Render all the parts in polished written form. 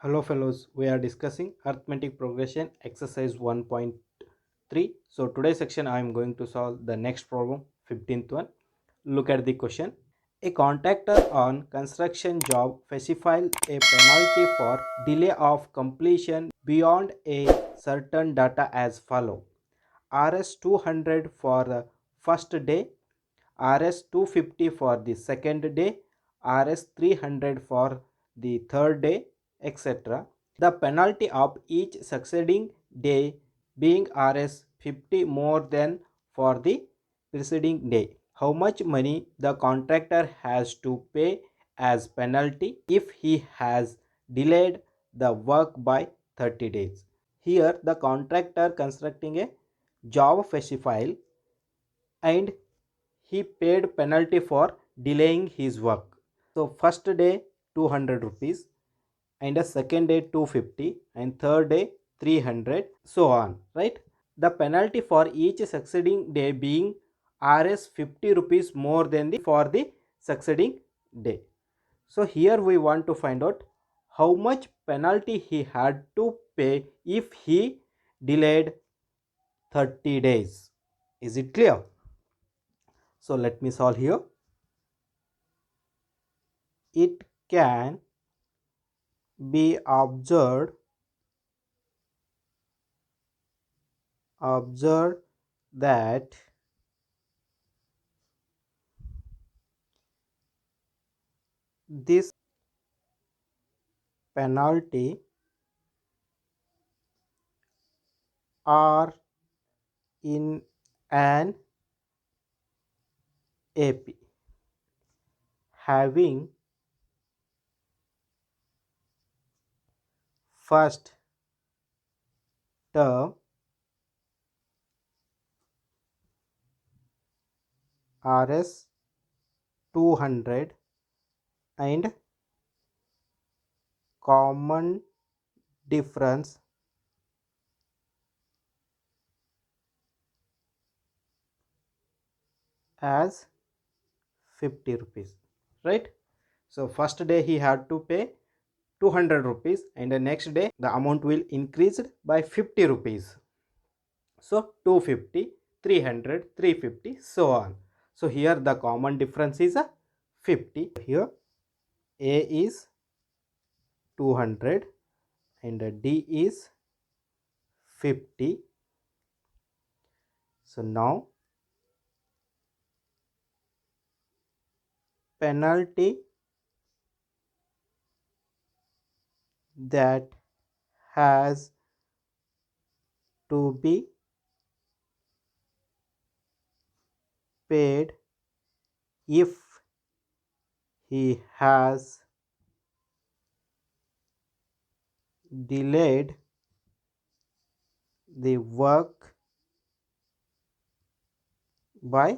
Hello fellows, we are discussing arithmetic progression exercise 1.3. So today's section I am going to solve the next problem, 15th one. Look at the question. A contractor on construction job specifies a penalty for delay of completion beyond a certain data as follow. Rs 200 for the first day, Rs 250 for the second day, Rs 300 for the third day, etc. The penalty of each succeeding day being Rs 50 more than for the preceding day. How much money the contractor has to pay as penalty if he has delayed the work by 30 days. Here the contractor constructing a job file and he paid penalty for delaying his work. So first day 200 rupees and a second day 250 and third day 300, so on, right? The penalty for each succeeding day being Rs 50 rupees more than the for the succeeding day. So here we want to find out how much penalty he had to pay if he delayed 30 days. Is it clear? So let me solve here. It can be observed that this penalty are in an AP having first term Rs 200 and common difference as 50 rupees, right? So first day he had to pay 200 rupees and the next day the amount will increase by 50 rupees. So 250, 300, 350, so on. So here the common difference is a 50. Here A is 200 and D is 50. So now penalty that has to be paid if he has delayed the work by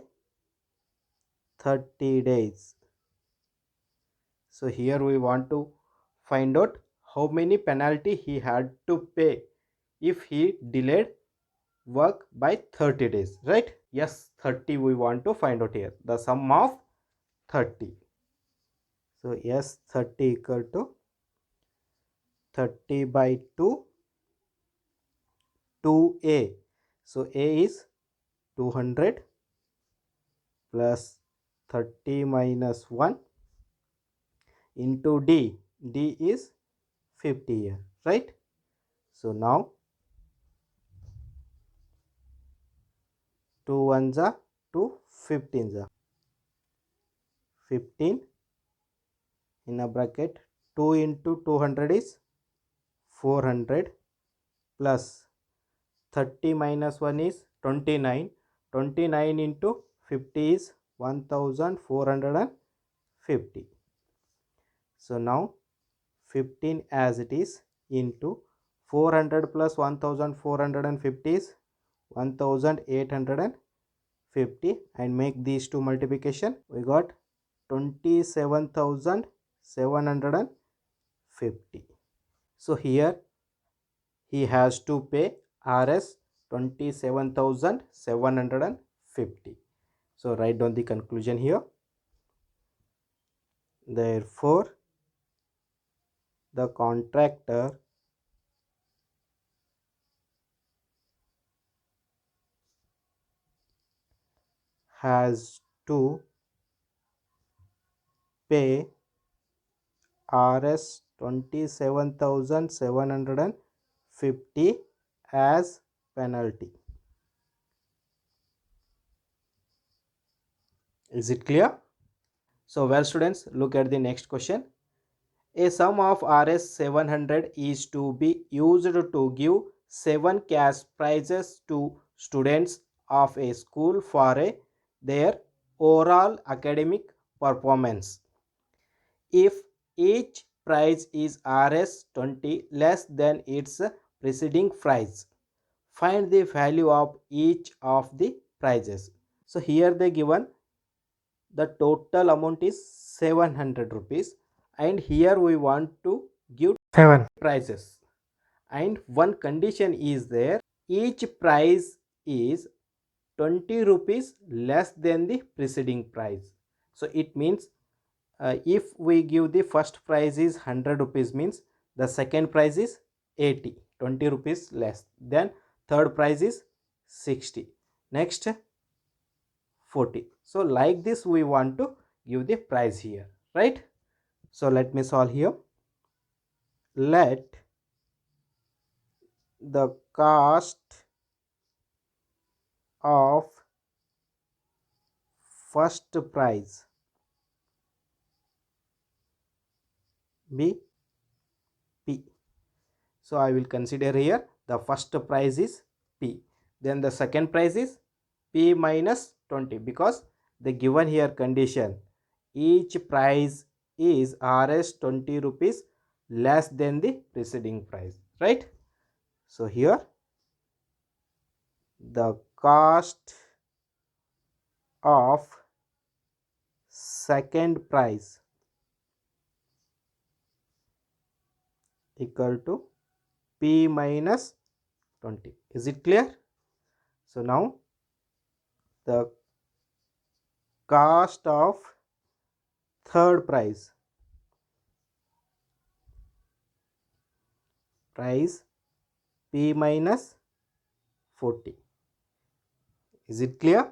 30 days. So here we want to find out how many penalty he had to pay if he delayed work by 30 days, right? Yes, 30 we want to find out here. The sum of 30. So yes, 30 equal to 30 by 2, 2a. So a is 200 plus 30 minus 1 into d. D is 50 here, right? So now 2 ones are 2, 15s are 15 in a bracket. 2 into 200 is 400 plus 30 minus 1 is 29. 29 into 50 is 1450. So now 15 as it is into 400 plus 1450 is 1850 and make these two multiplication. We got 27,750. So here he has to pay Rs 27,750. So write down the conclusion here. Therefore the contractor has to pay Rs 27,750 as penalty. Is it clear? So well students, look at the next question. A sum of Rs 700 is to be used to give 7 cash prizes to students of a school for their overall academic performance. If each prize is Rs 20 less than its preceding prize, find the value of each of the prizes. So here they given the total amount is 700 rupees, and here we want to give 7 prizes, and one condition is there: each prize is 20 rupees less than the preceding prize. So it means if we give the first prize is 100 rupees, means the second prize is 80, 20 rupees less, then third prize is 60, next 40. So like this we want to give the price here, right? So let me solve here. Let the cost of first prize be P. So I will consider here the first prize is P, then the second prize is P minus 20, because the given here condition each prize is Rs 20 rupees less than the preceding price, right? So here the cost of second prize equal to P minus 20. Is it clear? So now the cost of third prize P minus 40. Is it clear?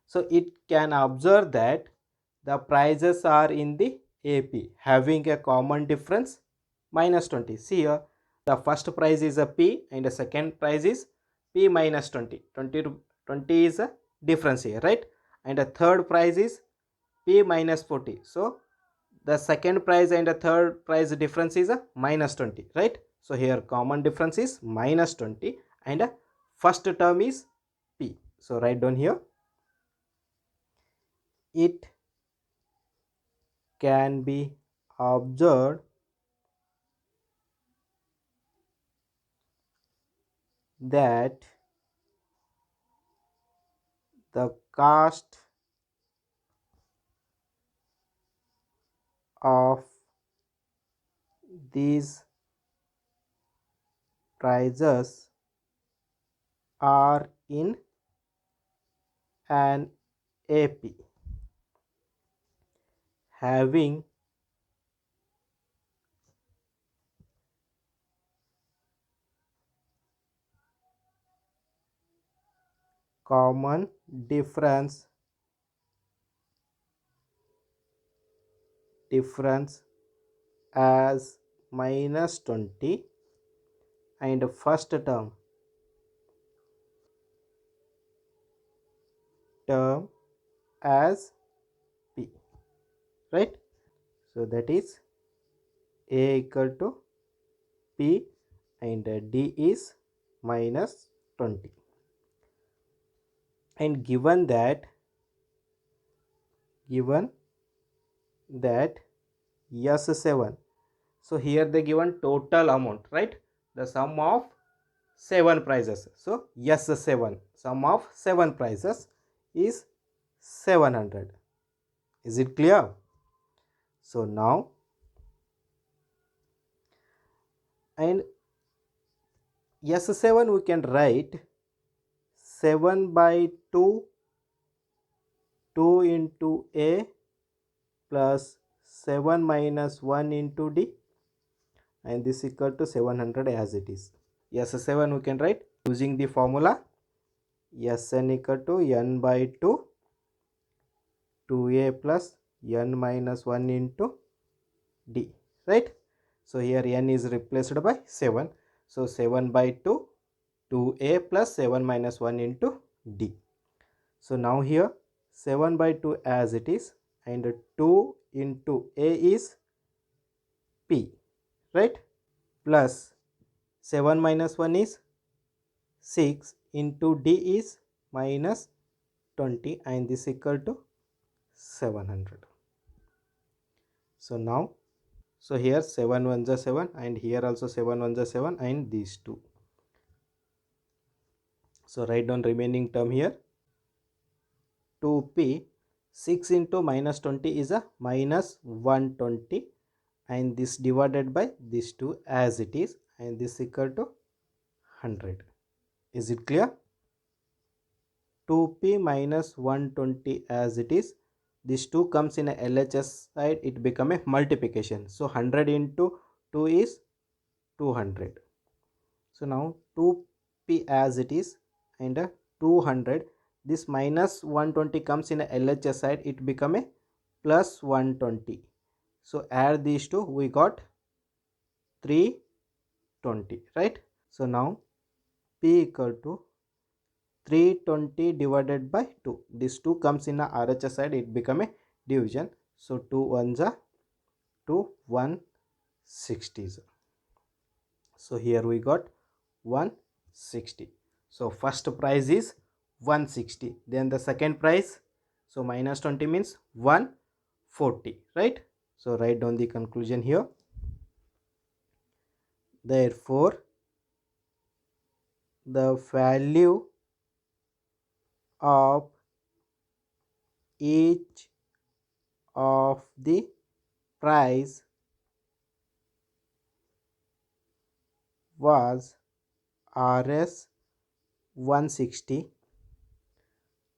So it can observe that the prices are in the AP having a common difference minus 20. See here, the first price is a P and the second price is P minus 20. 20 is a difference here, right? And the third price is P minus 40. So the second price and the third price difference is a minus 20, right? So here common difference is minus 20 and the first term is P. So write down here, it can be observed that the cost of these prices are in an AP having common difference as minus 20 and first term as P, right? So that is A equal to P and D is minus 20. And given that S7, so here they given total amount, right? The sum of 7 prices. So S7, sum of 7 prices is 700. Is it clear? So now, and S7 we can write 7 by 2, 2 into A plus 7 minus 1 into D, and this equal to 700 as it is. S7 we can write using the formula Sn equal to n by 2 2a plus n minus 1 into D, right? So here n is replaced by 7. So 7 by 2 2a plus 7 minus 1 into D. So now here 7 by 2 as it is, and 2 into a is p, right? Plus 7 minus 1 is 6 into d is minus 20, and this equal to 700. So now, so here 7 1s are 7, and here also 7 1s are 7, and these two. So write down remaining term here 2p. 6 into minus 20 is a minus 120, and this divided by these two as it is, and this equal to 100. Is it clear? 2p minus 120 as it is, this 2 comes in a LHS side, it become a multiplication. So 100 into 2 is 200. So now 2p as it is, and 200, this minus 120 comes in a LHS side, it become a plus 120. So add these two, we got 320, right? So now p equal to 320 divided by 2. This 2 comes in a RHS side, it become a division. So 2 ones are 2 160s. So here we got 160. So first price is 160. Then the second price, so minus 20 means 140, right? So write down the conclusion here. Therefore, the value of each of the price was Rs 160,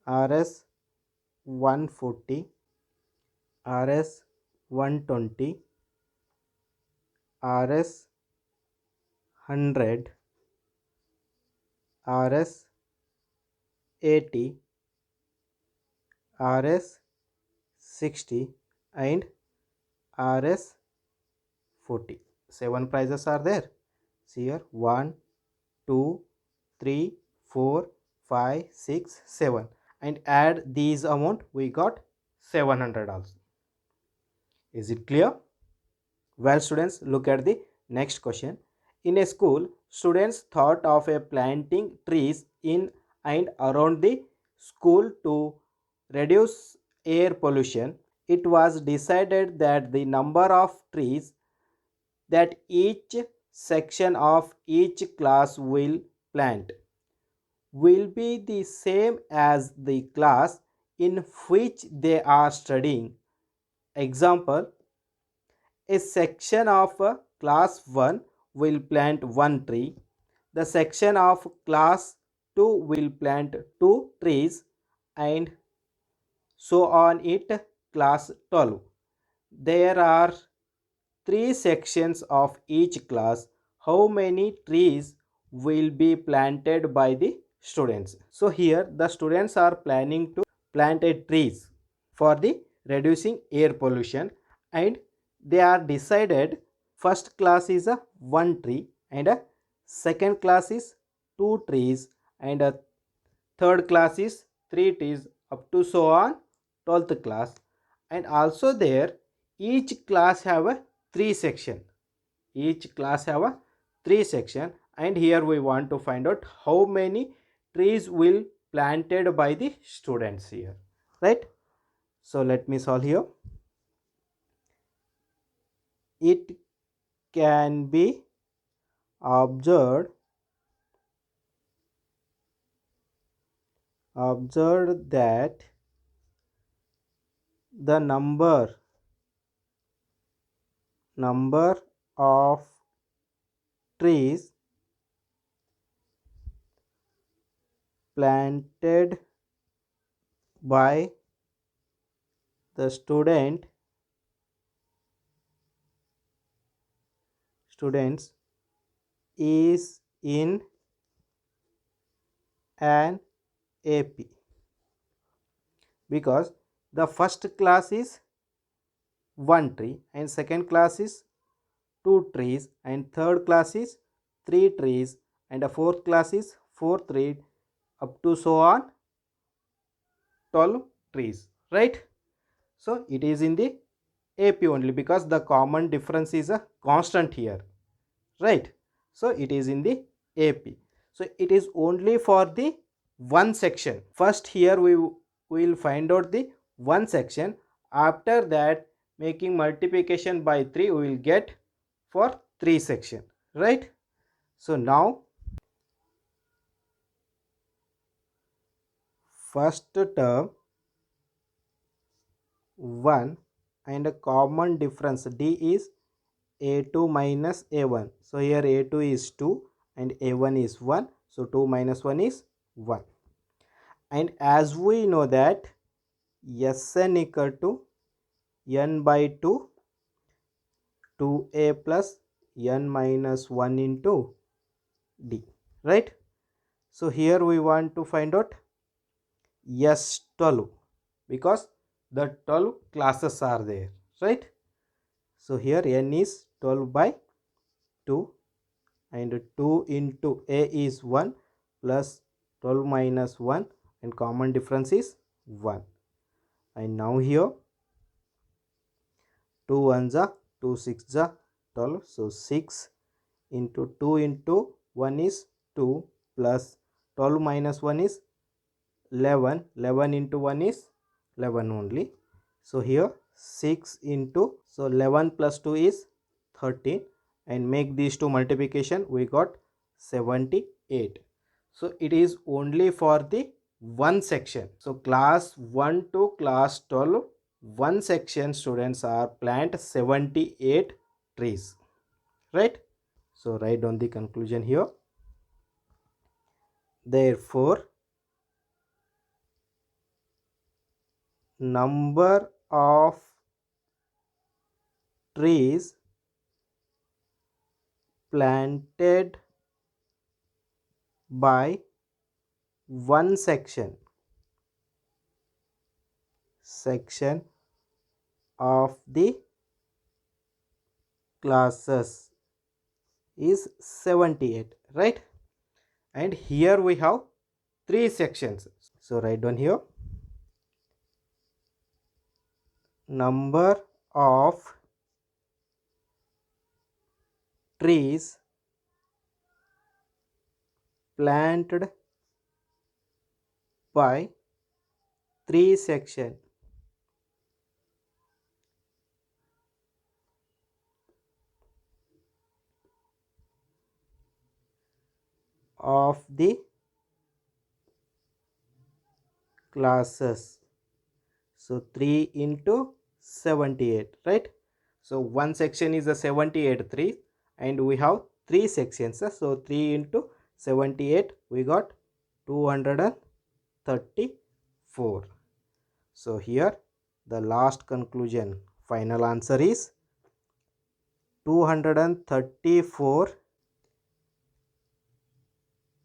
Rs 140, Rs 120, Rs 100, Rs 80, Rs 60, and Rs 40. 7 prices are there. See here 1, 2, 3, 4, 5, 6, 7, and add these amount, we got 700 also. Is it clear? Well students, look at the next question. In a school, students thought of a planting trees in and around the school to reduce air pollution. It was decided that the number of trees that each section of each class will plant will be the same as the class in which they are studying. Example, a section of class 1 will plant 1 tree. The section of class 2 will plant 2 trees, and so on it class 12. There are 3 sections of each class. How many trees will be planted by the students? So here the students are planning to plant a trees for the reducing air pollution, and they are decided first class is a 1 tree, and a second class is 2 trees, and a third class is 3 trees, up to so on 12th class. And also there each class have a 3 section, each class have a 3 section, and here we want to find out how many trees will planted by the students here, right? So let me solve here. It can be observed that the number of trees planted by the student students is in an AP, because the first class is one tree and second class is two trees and third class is three trees and a fourth class is four trees, up to so on 12 trees, right? So it is in the AP only, because the common difference is a constant here, right? So it is in the AP. So it is only for the one section. First here we will find out the one section. After that, making multiplication by 3, we will get for 3 section, right? So now first term 1 and a common difference D is a2 minus a1. So here a2 is 2 and a1 is 1. So 2 minus 1 is 1. And as we know that Sn equal to n by 2, 2a plus n minus 1 into D, right? So here we want to find out S12, because the 12 classes are there, right? So here n is 12 by 2 and 2 into a is 1 plus 12 minus 1 and common difference is 1. And now here 2 ones are 2 6 are 12. So 6 into 2 into 1 is 2 plus 12 minus 1 is 11. 11 into 1 is 11 only. So here 6 into, so 11 plus 2 is 13, and make these two multiplication, we got 78. So it is only for the one section. So class 1 to class 12, one section students are plant 78 trees, right? So write down the conclusion here. Therefore, number of trees planted by one section of the classes is 78, right? And here we have three sections. So write down here, number of trees planted by three section of the classes. So 3 into 78, right? So one section is a 78 3 and we have three sections. So 3 into 78, we got 234. So here the last conclusion, final answer is 234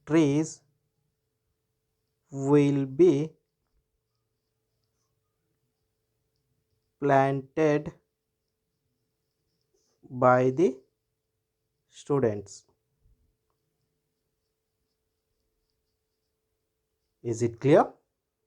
trees will be planted by the students. Is it clear?